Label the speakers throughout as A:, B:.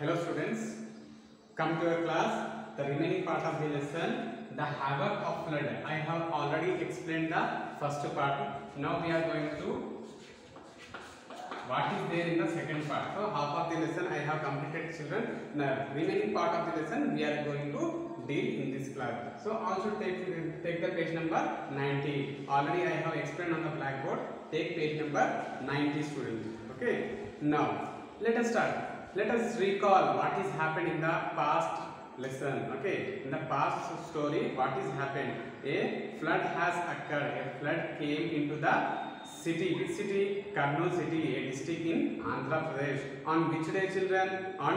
A: Hello students, come to your class. The remaining part of the lesson, the havoc of flood. I have already explained the first part. Now we are going to what is there in the second part. So half of the lesson I have completed, children. Now remaining part of the lesson we are going to deal in this class. So also take the page number 90. Already I have explained on the blackboard. Take page number 90, students. Okay. Now let us start. Let us recall what is happened in the past lesson. Okay, in the past story, what is happened? A flood has occurred. A flood came into the city. Which city? Kurnool city, a district in Andhra Pradesh. On which day, children? On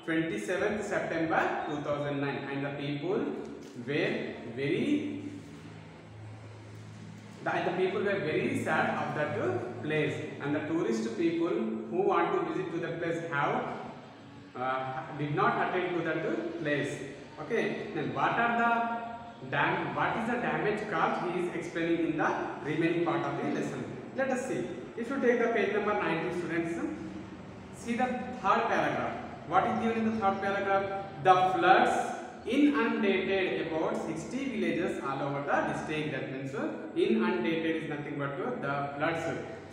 A: 27th September 2009. And the people were very sad of that place, and the tourist people who want to visit to that place did not attend to that place. Okay, then what is the damage caused? He is explaining in the remaining part of the lesson. Let us see. If you take the page number 90, students, see the third paragraph. What is given in the third paragraph? The floods inundated about 60 villages all over the district. That means inundated is nothing but the floods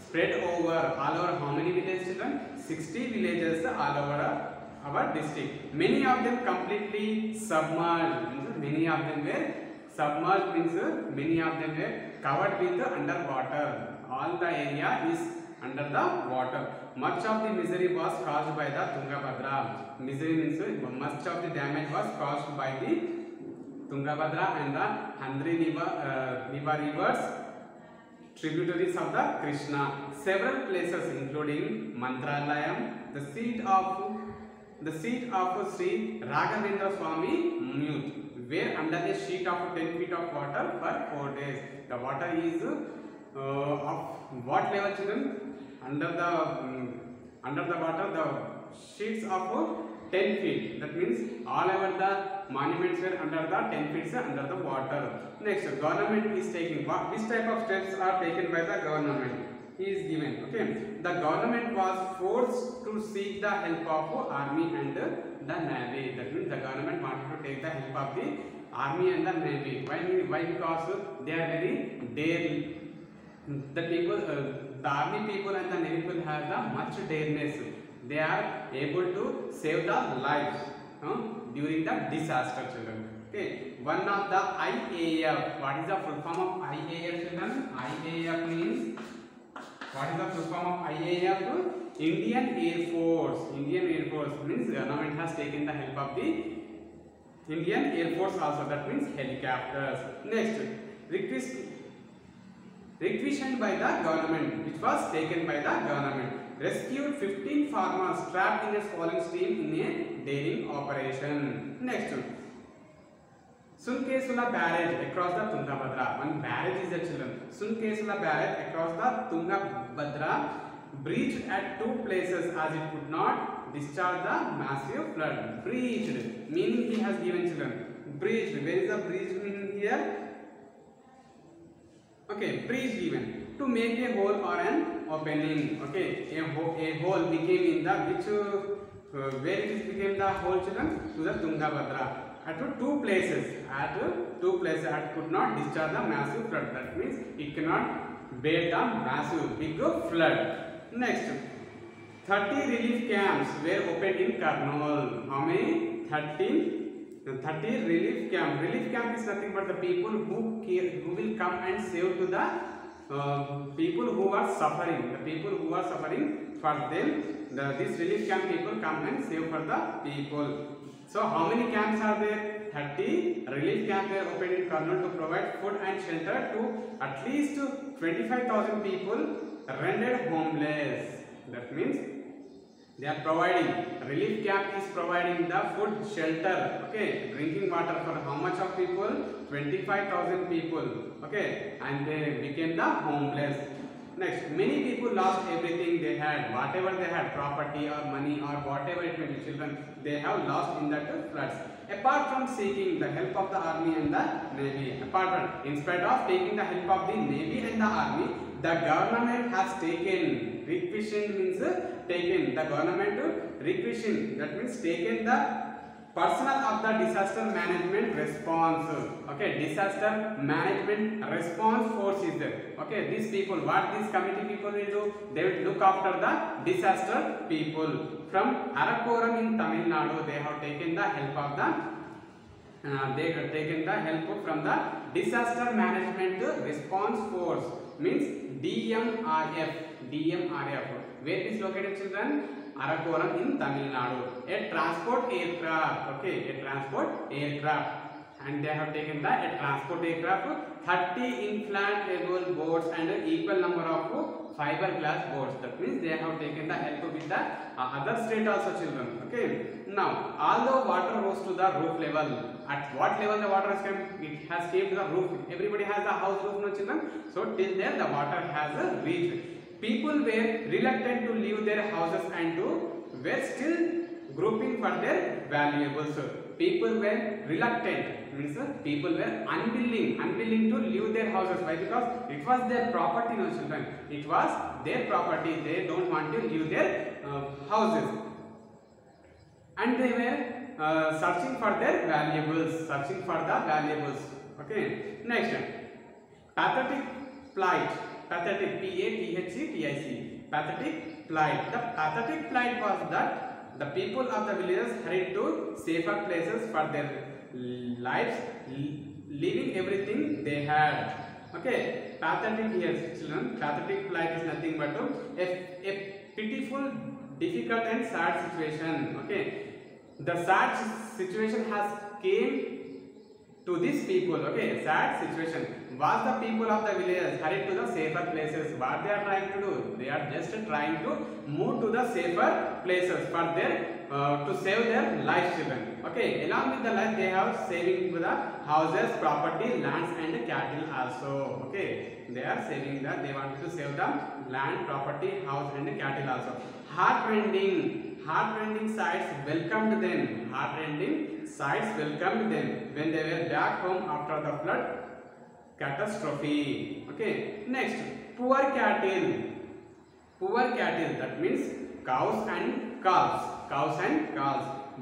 A: spread over all over how many villages, children? 60 villages all over our district. Many of them completely submerged. Means many of them were submerged. Means many of them were covered with underwater. All the area is under the water. Much of the misery was caused by the Tungabhadra. Misery means much of the damage was caused by the Tungabhadra and the Handri Niva rivers, tributaries of the Krishna. Several places including Mantralayam, the seat of Sri Raghavendra Swami Mute, were under a sheet of 10 feet of water for 4 days. The water is of what level, children? Under the water, the sheets of 10 feet. That means all over the monuments were under the 10 feet under the water. Next, government is taking which type of steps are taken by the government? He is given. Okay, the government was forced to seek the help of army and the navy. That means the government wanted to take the help of the army and the navy. Why? Because they are very daring. The people, the army people and the navy people have the much dareness. They are able to save the lives during the disaster, children. Okay, one of the IAF. What is the full form of IAF, children? IAF means, what is the full form of IAF? Indian Air Force. Indian Air Force means government has taken the help of the Indian Air Force also. That means helicopters. Next, requisitioned by the government, which was taken by the government. Rescued 15 farmers trapped in a swollen stream in a daring operation. Next, Sunkesula barrage across the Tungabhadra. One barrage is the, children. Sunkesula barrage across the Tungabhadra breached at 2 places as it could not discharge the massive flood. Breached meaning he has given, children. Breached. Where is the breach meaning here? Okay, breach given. To make a hole or an opening. Okay, a hole became in the which where it is became the hole, children? To the Tungabhadra. At 2 places. At 2 places, it could not discharge the massive flood. That means it cannot bear the massive big flood. Next, 30 relief camps were opened in Kurnool. How many? 30 relief camp. Relief camp is nothing but the people who will come and save to the people who are suffering. The people who are suffering, for them, this relief camp people come and save for the people. So how many camps are there? 30 relief camps were opened in Kurnool to provide food and shelter to at least 25,000 people rendered homeless. That means they are providing, relief camp is providing the food, shelter, okay, drinking water for how much of people? 25,000 people, okay, and they became the homeless. Next, many people lost everything they had, whatever they had, property or money or whatever it may be, children, they have lost in that floods. Apart from seeking the help of the army and the navy, instead of taking the help of the navy and the army, the government has taken Requisitioned means taken. The government requisitioned, that means taken the personnel of the disaster management response. Okay, disaster management response force is there. Okay, these people, what these committee people will do, they will look after the disaster people. From Arakoram in Tamil Nadu, they have taken the help of the they have taken the help from the disaster management response force, means DMRF. DMRF, where it is located, children? Arakoram in Tamil Nadu. A transport aircraft. Okay, a transport aircraft, and they have taken the a transport aircraft, 30 inflatable boats and an equal number of fiberglass boats. That means they have taken the help with the other state also, children. Okay. Now, although water rose to the roof level, at what level the water has come? It has came to the roof. Everybody has the house roof, no, children? So till there the water has reached. People were reluctant to leave their houses and were still grouping for their valuables. People were reluctant, means people were unwilling to leave their houses. Why? Because it was their property, no, children. It was their property. They don't want to leave their houses, and they were searching for their valuables. Okay. Next, pathetic plight. Pathetic, P-A-T-H-E-T-I-C. Pathetic plight. The pathetic plight was that the people of the villages hurried to safer places for their lives, leaving everything they had. Okay, pathetic here, children. Pathetic plight is nothing but a pitiful, difficult and sad situation. Okay, the sad situation has came to these people. Okay, sad situation. Was the people of the villages hurried to the safer places? What they are trying to do? They are just trying to move to the safer places for their to save their lives, children. Okay, along with the life they have saving the houses, property, lands and cattle also. Okay, they are saving that. They want to save the land, property, house and cattle also. Heartrending sights welcomed them. Heartrending sights welcomed them when they were back home after the flood catastrophe. Okay, next, poor cattle. That means cows and calves,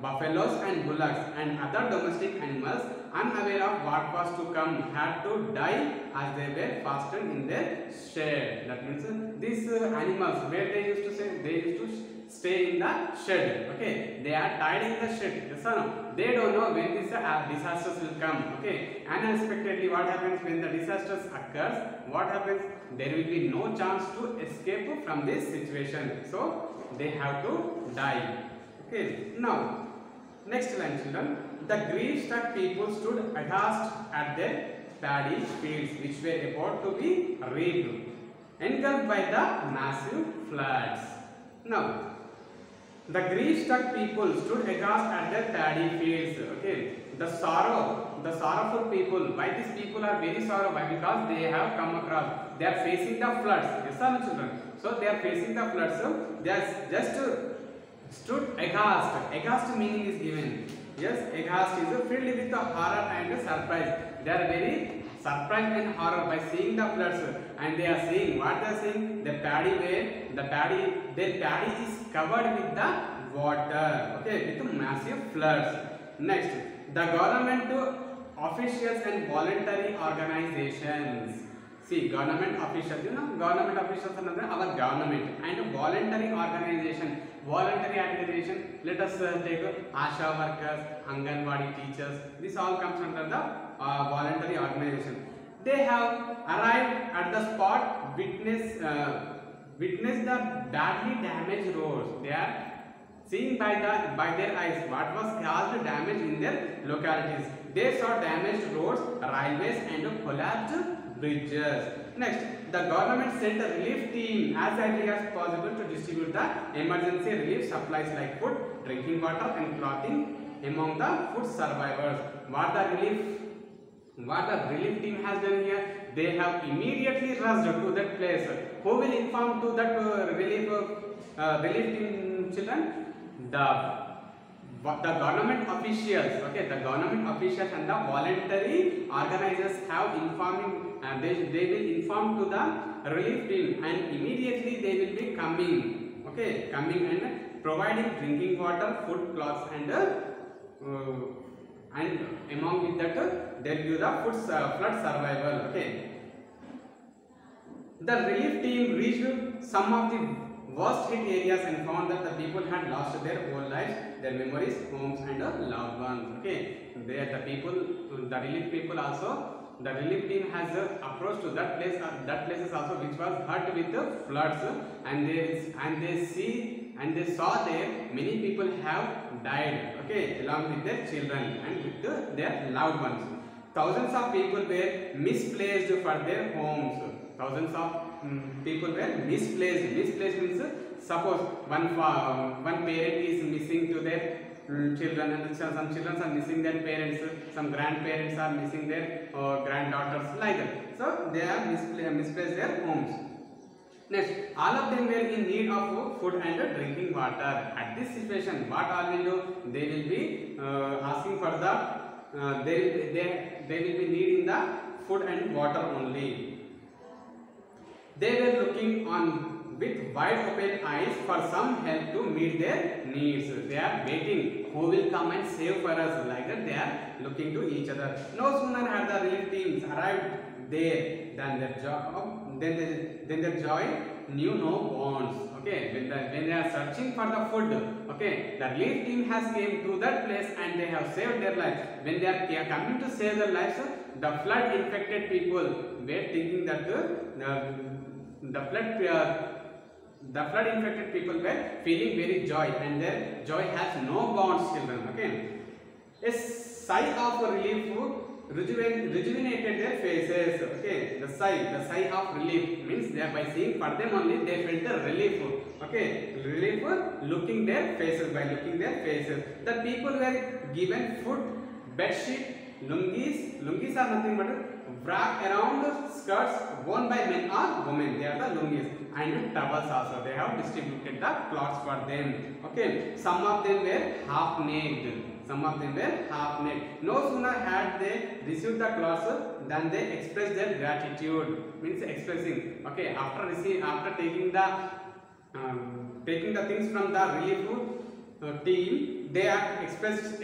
A: buffaloes and bullocks and other domestic animals, unaware of what was to come, had to die as they were fastened in their shed. That means these animals, where they used to say, they used to stay in the shed. Okay, they are tied in the shed. Yes or no? They don't know when these disasters will come. Okay, unexpectedly, what happens when the disasters occurs? What happens? There will be no chance to escape from this situation. So they have to die. Okay. Now, next line, children. The grief-struck people stood aghast at their paddy fields, which were about to be reaped, engulfed by the massive floods. Now, the grief-struck people stood aghast at their paddy fields. Okay, the sorrowful people. Why these people are very sorrow? Why? Because they have come across. They are facing the floods. Yes, sir, children. So they are facing the floods. So they are just stood aghast. Aghast meaning is given. Yes, aghast is filled with the horror and surprise. They are very surprised and horror by seeing the floods, and they are seeing what they are seeing. The paddy their paddy is covered with the water. Okay, with massive floods. Next, the government officials and voluntary organizations. See, government officials, government officials are our government, and voluntary organization. Let us take ASHA workers, Anganwadi teachers. This all comes under the voluntary organization. They have arrived at the spot, witness the badly damaged roads. They are seeing by their eyes what was caused damage in their localities. They saw damaged roads, railways and collapsed bridges. Next, the government sent a relief team as early as possible to distribute the emergency relief supplies like food, drinking water and clothing among the food survivors. What the relief team has done here? They have immediately rushed to that place. Who will inform to that relief team, children? The government officials. Okay, the government officials and the voluntary organizers have informed and they will inform to the relief team, and immediately they will be coming, okay, coming and providing drinking water, food, clothes, and among with that they will give the flood survival. Okay, the relief team reached some of the worst hit areas and found that the people had lost their whole lives, their memories, homes, and loved ones. Okay, there the people, the relief people also, the relief team has approached to that place. That places also which was hurt with the floods, and they saw there many people have died. Okay, along with their children and with their loved ones. Thousands of people were misplaced for their homes. Thousands of people were misplaced. Misplaced means suppose one parent is missing to their children, and some children are missing their parents. Some grandparents are missing their granddaughters, like that. So they are misplaced their homes. Next, all of them were in need of food and drinking water. At this situation, what all will do? They will be asking for the they will be needing the food and water only. They were looking on with wide open eyes for some help to meet their needs. They are waiting who will come and save for us. Like that, they are looking to each other. No sooner had the relief teams arrived there than their joy knew no bounds. Okay, when they are searching for the food, okay, the relief team has came to that place and they have saved their lives. When they are coming to save their lives, the flood infected people were thinking that the flood infected people were feeling very joy, and their joy has no bounds, children. Okay, a sigh of relief rejuvenated their faces. Okay, the sigh of relief means that by seeing for them only they felt the relief. Okay, relief looking their faces, by looking their faces. The people were given food, bed sheet, lungis. Lungis are nothing but wrap around skirts worn by men or women. They are the lungis, and towels also. They have distributed the cloths for them. Okay, some of them were half naked. Some of them were half naked. No sooner had they received the cloths than they expressed their gratitude. Means expressing. Okay, after taking the things from the relief team, they are expressed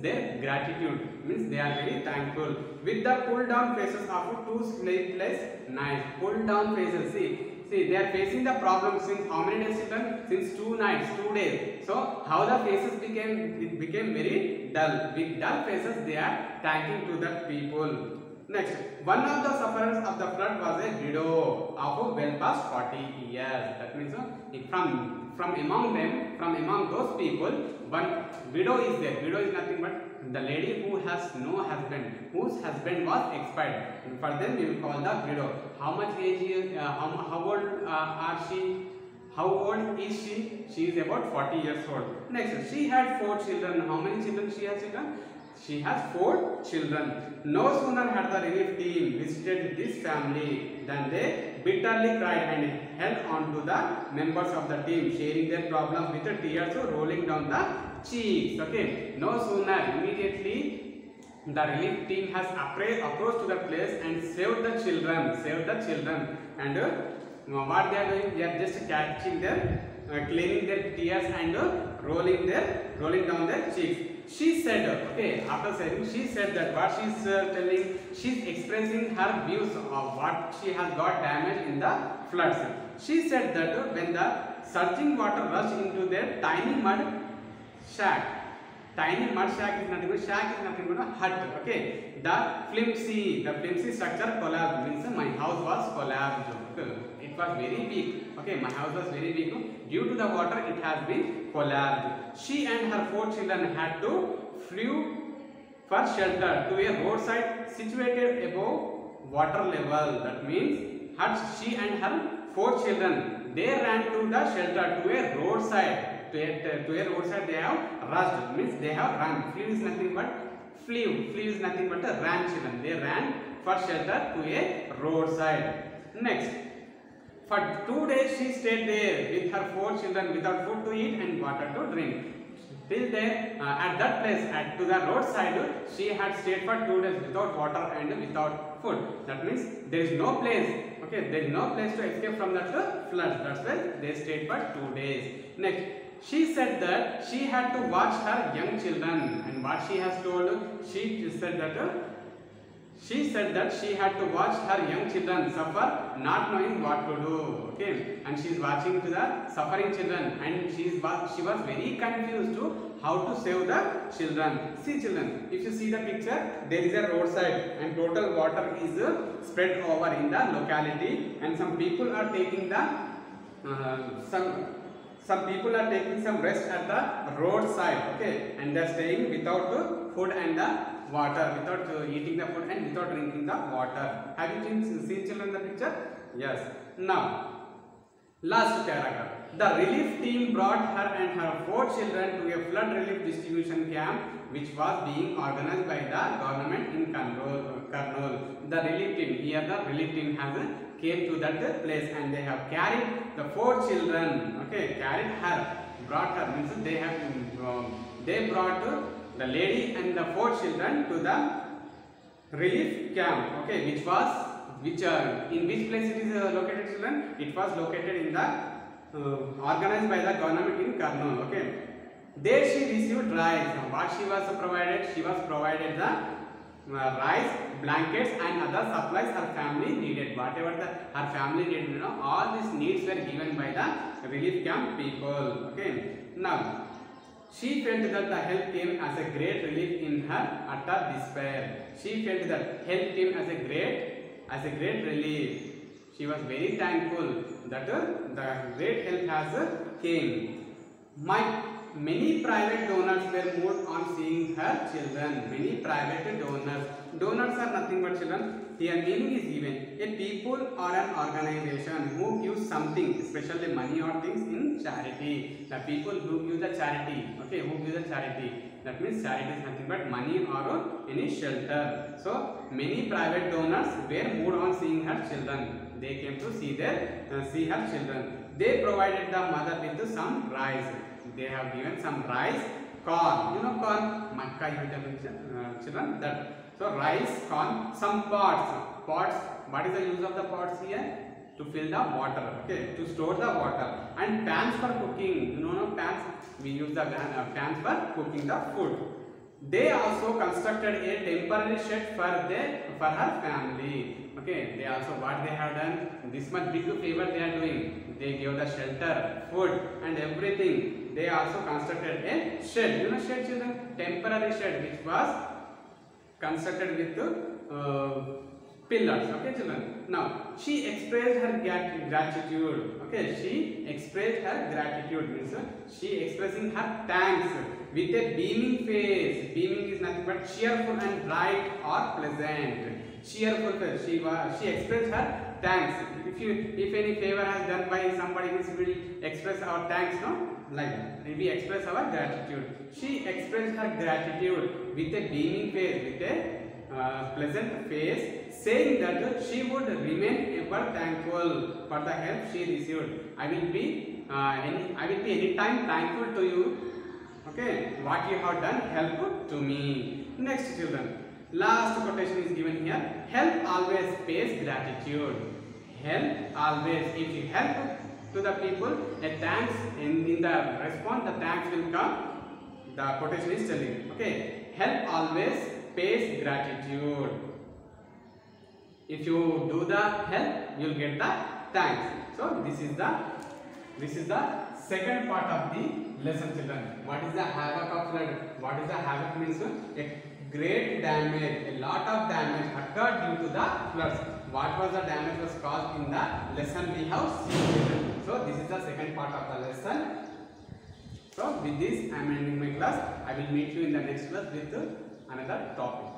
A: their gratitude. Means they are very thankful. With the pull down faces of two sleepless nights. Pull down faces. See, they are facing the problem since how many days, children? Since 2 nights, 2 days. So how the faces became very dull. With dull faces, they are thanking to the people. Next, one of the sufferers of the flood was a widow of well past 40 years. That means from among those people, one widow is there. Widow is nothing but the lady who has no husband, whose husband was expired. For them, we will call the widow. How much age is? How old are she? How old is she? She is about 40 years old. Next, she had 4 children. How many children she has, children? She has 4 children. No sooner had the relief team visited this family than they bitterly cried and held on to the members of the team, sharing their problems with the tears rolling down the cheeks. Okay, no sooner, immediately the relief team has approached to the place and saved the children. And what they are doing? They are just catching their, cleaning their tears and rolling down their cheeks. She said, okay, after saying, she said that what she is telling, she is expressing her views of what she has got damaged in the floods. She said that when the surging water rushed into their tiny mud shack is nothing but a hut. Okay, the flimsy structure collapsed. Means my house was collapsed. Okay. It was very weak. Okay, my house was very weak. Due to the water, it has been collapsed. She and her 4 children had to flee for shelter to a roadside situated above water level. That means she and her 4 children, they ran to the shelter to a roadside. To a roadside they have rushed. Means they have run. Flee is nothing but a ran, children. They ran for shelter to a roadside. Next, for 2 days she stayed there with her 4 children without food to eat and water to drink. Till there, at that place, to the roadside, she had stayed for 2 days without water and without food. That means there is no place. Okay, there is no place to escape from that flood. That's why they stayed for 2 days. Next, she said that she had to watch her young children, and what she has told, she said that she had to watch her young children suffer, not knowing what to do. Okay, and she is watching to the suffering children, and she was very confused to how to save the children. See children, if you see the picture, there is a roadside, and total water is spread over in the locality, and some people are taking the some people are taking some rest at the roadside. Okay, and they are staying without food and the water, without eating the food and without drinking the water. Have you seen children the picture? Yes. Now, last paragraph. The relief team brought her and her 4 children to a flood relief distribution camp which was being organized by the government in Kurnool. The relief team, here the relief team has came to that place, and they have carried the 4 children. Okay, carried her, brought her, means they brought the lady and the 4 children to the relief camp. Okay, in which place it is located, children? It was located in the organized by the government in Kurnool. Okay, there she received rice. What she was provided? She was provided the rice, blankets, and other supplies her family needed. Whatever her family needed, all these needs were given by the relief camp people. Okay, now she felt that the help came as a great relief in her utter despair. She felt that help came as a great relief. She was very thankful that the great help has came. Many private donors were moved on seeing her children. Many private donors. Donors are nothing but children. Here meaning is given. A people or an organization who gives something, especially money or things, in charity. The people who give the charity. Okay, who give the charity. That means charity is nothing but money or any shelter. So many private donors were moved on seeing her children. They came to see her children. They provided the mother with some rice. They have given some rice, corn. You know corn, makka you tell children that. So rice, corn, some pots. Pots. What is the use of the pots here? To fill the water. Okay, to store the water. And pans for cooking. You know pans. We use the pans for cooking the food. They also constructed a temporary shed for her family. Okay, they also what they have done. This much big favor they are doing. They gave the shelter, food, and everything. They also constructed a shed. You know shed, children? Temporary shed which was constructed with pillars. Okay, children. Now she expressed her gratitude. Okay, she expressed her gratitude means she expressing her thanks with a beaming face. Beaming is nothing but cheerful and bright or pleasant. Cheerful face. She expressed her thanks. If any favor has done by somebody, we will express our thanks, no? Like we express our gratitude. She expressed her gratitude with a beaming face, with a pleasant face, saying that she would remain ever thankful for the help she received. I will be anytime thankful to you. Okay, what you have done, help to me. Next, children. Last quotation is given here. Help always pays gratitude. Help always. If you help to the people, a thanks in the response, the thanks will come. The quotation is telling. Okay, help always pays gratitude. If you do the help, you will get the thanks. So this is the second part of the lesson, children. What is the havoc of flood? What is the havoc means? A great damage, a lot of damage occurred due to the floods. What was the damage was caused in the lesson we have seen. So this is the second part of the lesson. So with this I am ending my class. I will meet you in the next class with another topic.